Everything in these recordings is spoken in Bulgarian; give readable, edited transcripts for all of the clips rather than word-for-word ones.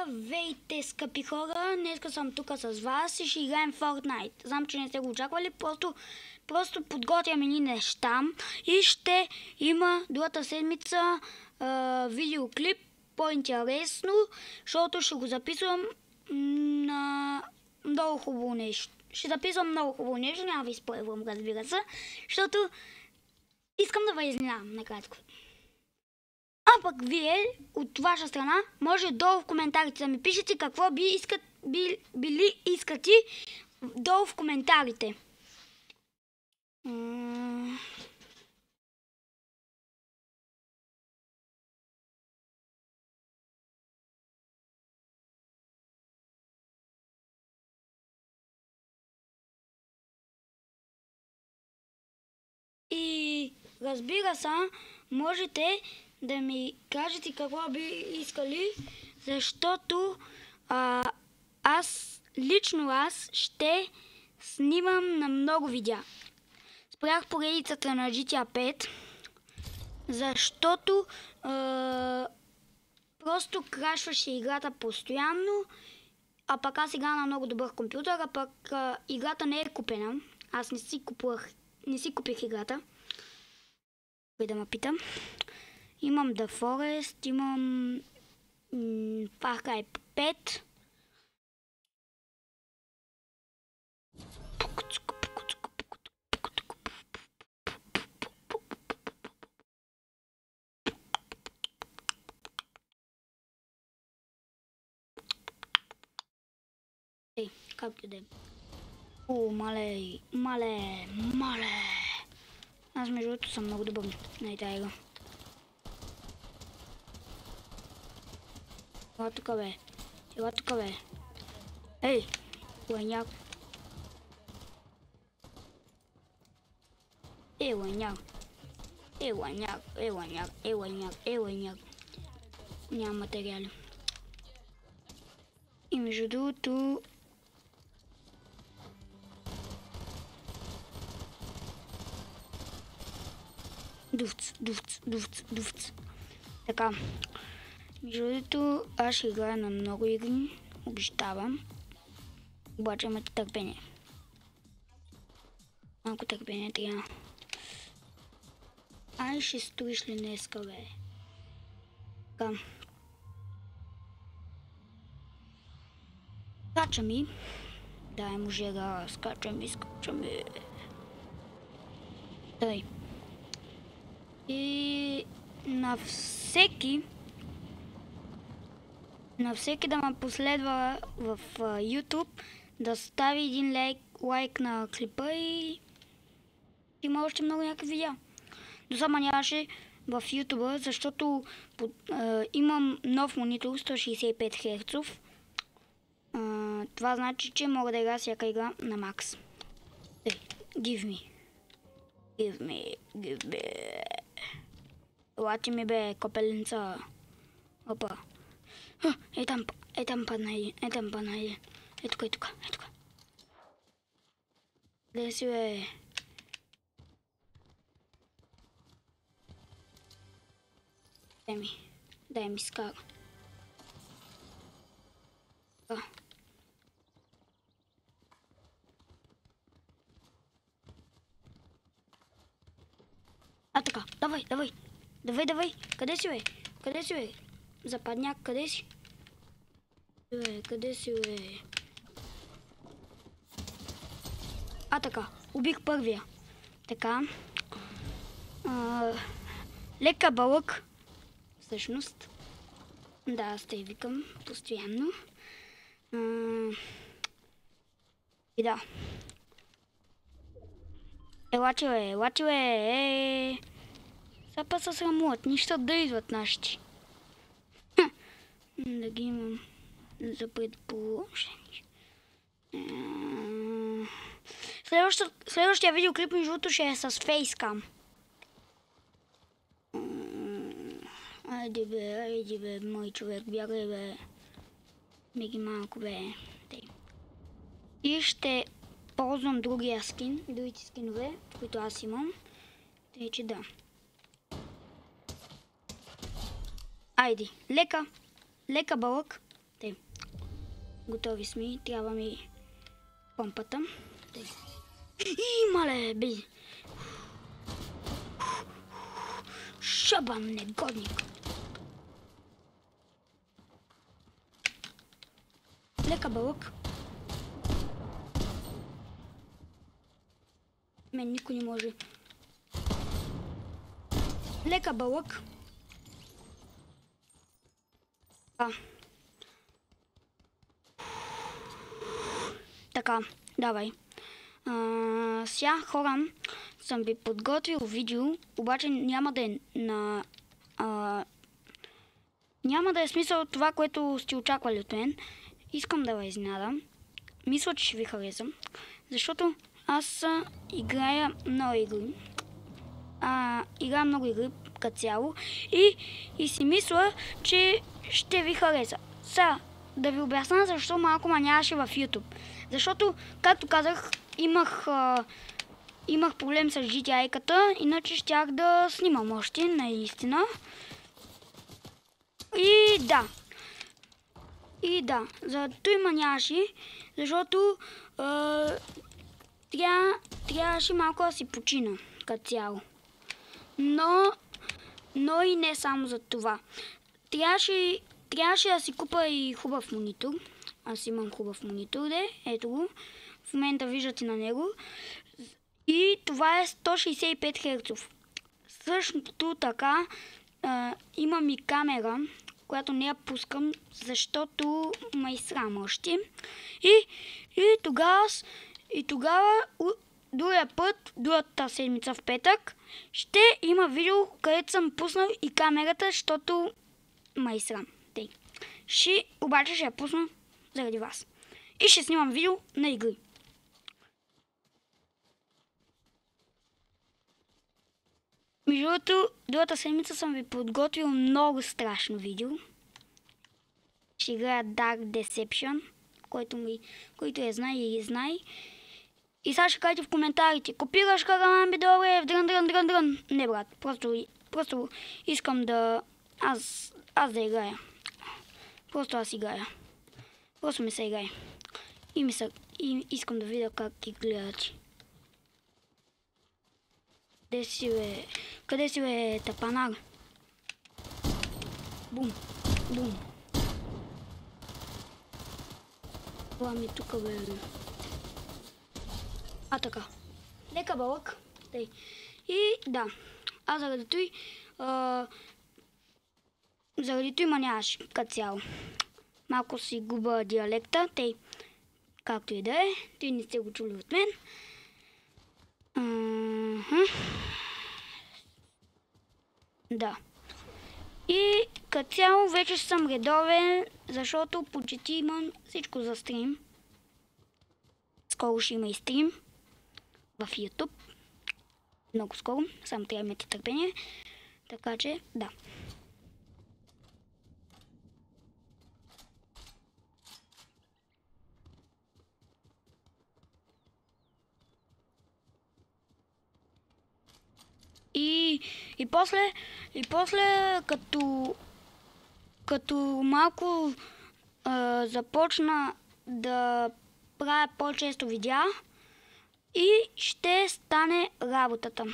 Здравейте, скъпи хора! Днеска съм тук с вас и ще играем Fortnite. Знам, че не сте го очаквали, просто подготвям едни неща и ще има другата седмица видеоклип по-интересно, защото ще го записвам на много хубаво нещо. Ще записвам много хубаво нещо, няма ви спойвам, разбира се, защото искам да ви изненадам накратко. А пък вие от ваша страна може долу в коментарите да ми пишете какво били искате долу в коментарите. И разбира се, можете да ми кажете какво би искали, защото лично аз ще снимам на много видеа. Спрях поредицата на GTA 5, защото просто крашваше играта постоянно, а пък аз игра на много добър компютър, а пък играта не е купена. Аз не си купих играта. Кой да ме питам. Имам The Forest, имам Far Cry 5. Ей, както да е. Мале. Аз между другото съм много добър на тази игра. Ела тук бе. Ей, лайняк. Лайняк. Няма материали. И между другото... Дувц. Така. Между другото, аз ще играя на много игри, обещавам. Обаче имате търпение. Малко търпение трябва. Ай, ще стоиш ли днеска, бе? Така. Скача ми. Дай му жега, скача ми. Тъй. И на всеки да ме последва в YouTube, да стави един лайк на клипа и има още много някакви видеа. До сега нямаше в YouTube, защото имам нов монитор 165 Hz. Това значи, че мога да игра всяка игра на макс. Give me. Елате ми бе, копеленца. Опа. Е там падна един. Е тук. Къде си бе? Дай ми скара. Така, давай. Къде си бе? Западняк, къде си? Къде си бе? Така, убих първия. Така. Лека бълък. Всъщност. Да, аз те викам постоянно. И да. Елаче бе. Сега се срамуват, нищо да идват нашите. Да ги имам за предположение. Следващия видеоклип между другото ще е с фейскам. Айде бе, мой човек, бягай бе. Беги малко бе. И ще ползвам другия скин, другите скинове, които аз имам. Тъй, че да. Айде, лека. Лека бълък. Тъй. Готови сме. Трябва ми помпата. Мале, бе! Шабан негодник! Лека бълък. Мен никой не може. Лека бълък. Така, давай. Сега, хора, съм ви подготвил видео, обаче няма да е на... няма да е смисъл това, което сте очаквали от мен. Искам да ви изненадам. Мисля, че ще ви харесам, защото аз играя много игри. Играя много игри като цяло и си мисля, че ще ви хареса. Сега, да ви обясня защо малко ма нямаше в YouTube. Защото, както казах, имах проблем с GTI-ката, иначе щях да снимам още, наистина. И да, за той ма нямаше, защото трябваше малко да си почина като цяло. Но и не само за това. Трябваше да си купа и хубав монитор. Аз имам хубав монитор, ето го. В момента виждате на него. И това е 165 Hz. Същото така имам и камера, която не я пускам, защото ме изсрам още. И тогава другата седмица в петък, ще има видео, където съм пуснал и камерата, защото ме изсрам. Обаче ще я пусна заради вас. И ще снимам видео на игри. Между другото, другата седмица съм ви подготвил много страшно видео. Ще играя Dark Deception, който я знае и знае. И сега ще кажете в коментарите: копираш Хараламби, добре, дрън. Не, брат, просто искам да... Аз да играя. Просто аз играя. Просто ми се играе. И искам да видя как ги гледате. Къде си бе, тапанар? Бум. Това ми тука бе. Така. Лека бълък. И да. Заради той ма нямаш като цяло. Малко си губа диалекта. Както и да е. Той не сте го чули от мен. Да. И като цяло вече съм редовен, защото почти имам всичко за стрим. Скоро ще има и стрим в YouTube. Много скоро. Само трябва да имате търпение. Така че, да. И после като малко започна да правя по-често видеа и ще стане работата.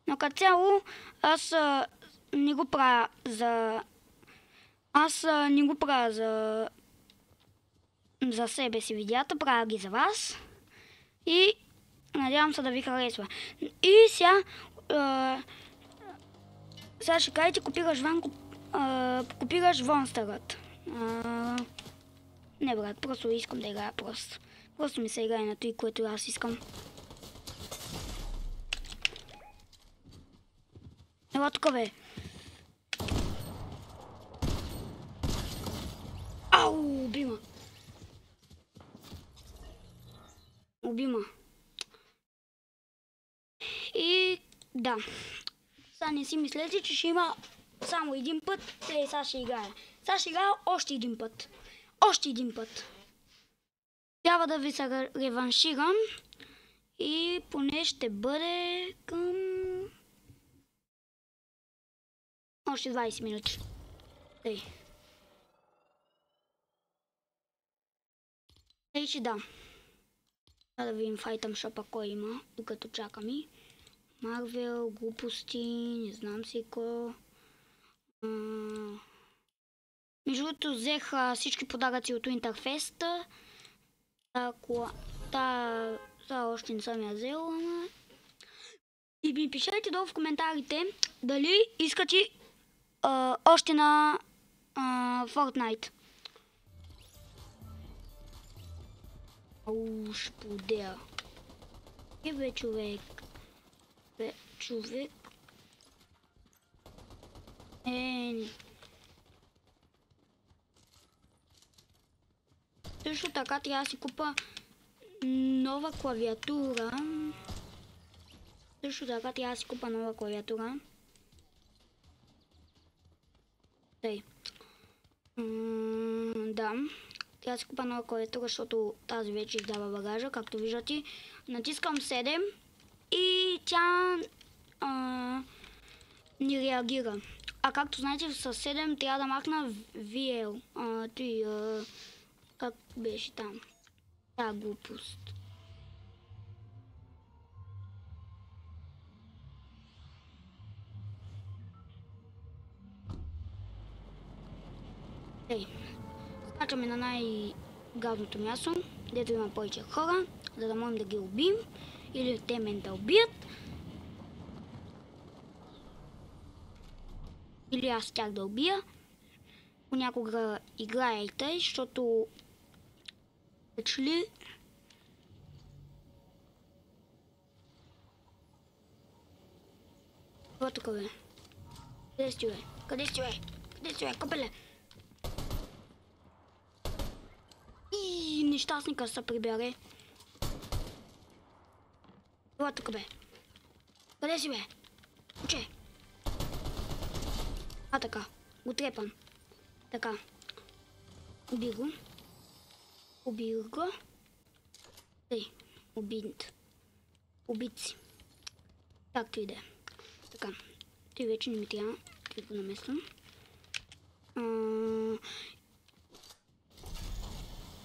Но като цяло аз не го правя за себе си видеята, правя ги за вас и надявам се да ви харесва. И сега ще кажете: копираш Вонстърът. Не, брат, просто искам да играя просто. Просто ми се играе на той, което аз искам. Ела тук, бе. Ау, убима. И да. Сега не си мислете, че ще има само един път. Сега ще играя. Сега ще играя още един път. Трябва да ви се реванширам. И поне ще бъде към... още 20 минути. Че да. Да видим файтъм шопа кой има, докато чакаме. Марвел, глупости, не знам си кой. Между другото взех всички подаръци от Интерфеста. Та още не съм я взела, ама... И ми пишете долу в коментарите дали искате още на Fortnite. Уж подея. Бе, човек. Също така трябва да си купа нова клавиатура. Тъй. Да. Трябва да си купа нова клавиатура, защото тази вече издава багажа, както виждате. Натискам 7 и тя не реагира. А както знаете, с 7 трябва да махна VL. Как беше там? Та глупост. Скачаме на най-гадното място, дето има повече хора, за да можем да ги убием или те мен да убият. Или аз тях да убия. Понякога играя и тъй, защото печели. Това тук бе. Къде сте бе? Копеле! И нещастника се прибере. Това тук бе. Къде си бе? Уче! Така. Го трепам. Така. Убих го. Тъй. Убийци. Както и да е. Така. Той вече не ми трябва. Той го намествам.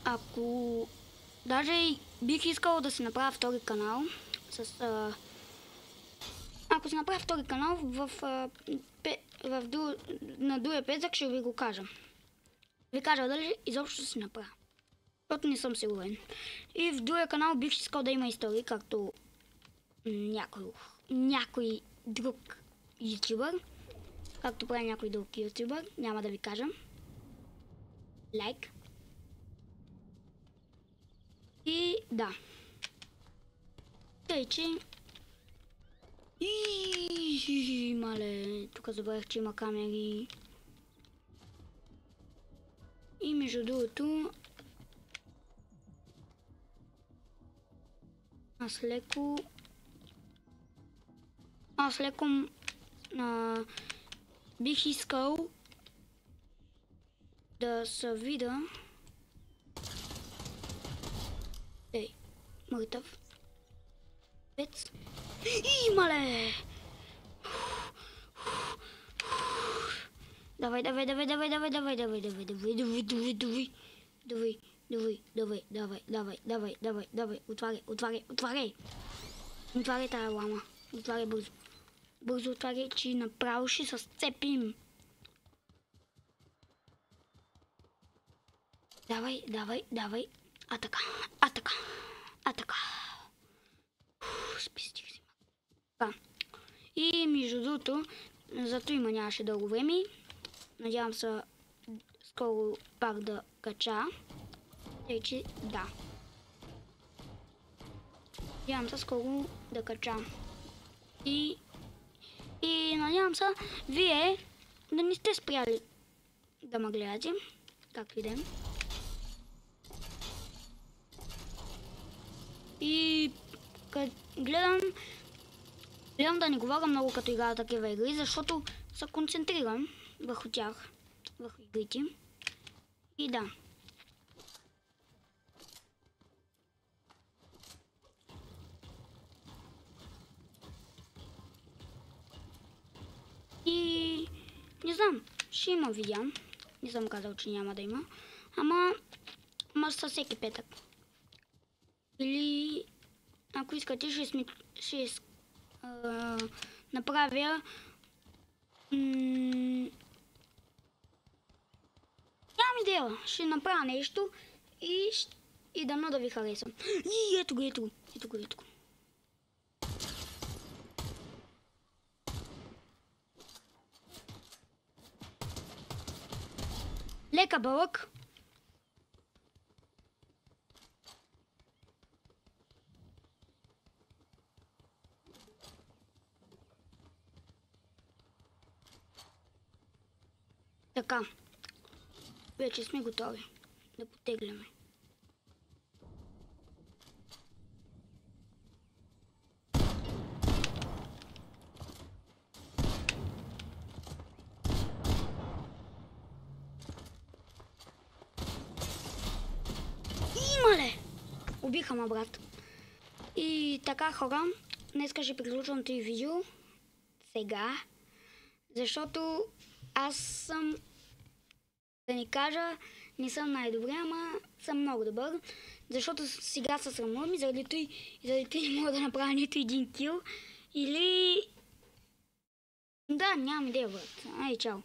Ако... Даже бих искал да си направя втори канал с... Ако си направя втори канал на другия пезък, ще ви го кажа. Ви кажа дали изобщо си направя. Защото не съм сигурен. И в другия канал бих искал да има истории, както някой друг ютубър. Както прави някой друг ютубър. Няма да ви кажа. Лайк. И да. Тъй, че... Мале, тук забравях, че има камери. И между другото... Аз леко бих искал да се видя. Ей, мъртъв. Пец. Мале! Давай. Отваряй. Отваряй тая лама. Отваряй бързо. Бързо отваряй, че направо ще се сцепим. Давай. Атака. Спистих си. Така. И между другото, зато има нямаше дълго време. Надявам се скоро пак да кача. Тъй, че да. Надявам се скоро да кача. И надявам се вие да не сте спряли да ме гледате. Както и да е. И гледам да не говоря много като играя такива игри, защото се концентрирам върху тях, върху игрите. И да. И не знам, ще има видео. Не съм казал, че няма да има. Ама със всеки петък. Или ако искате, ще направя... Нямам идея. Ще направя нещо и дано да ви харесам. И ето го. Лека бълък. Така. Вече сме готови да потегляме. Имале! Убиха ме, брат. И така, хора, днеска ще приключвам това видео. Сега. Защото аз съм... Да ни кажа, не съм най-добре, ама съм много добър. Защото сега се срамувам и заради той не мога да направя нито един кил. Или... Да, нямам идея, брат. Ай, чао.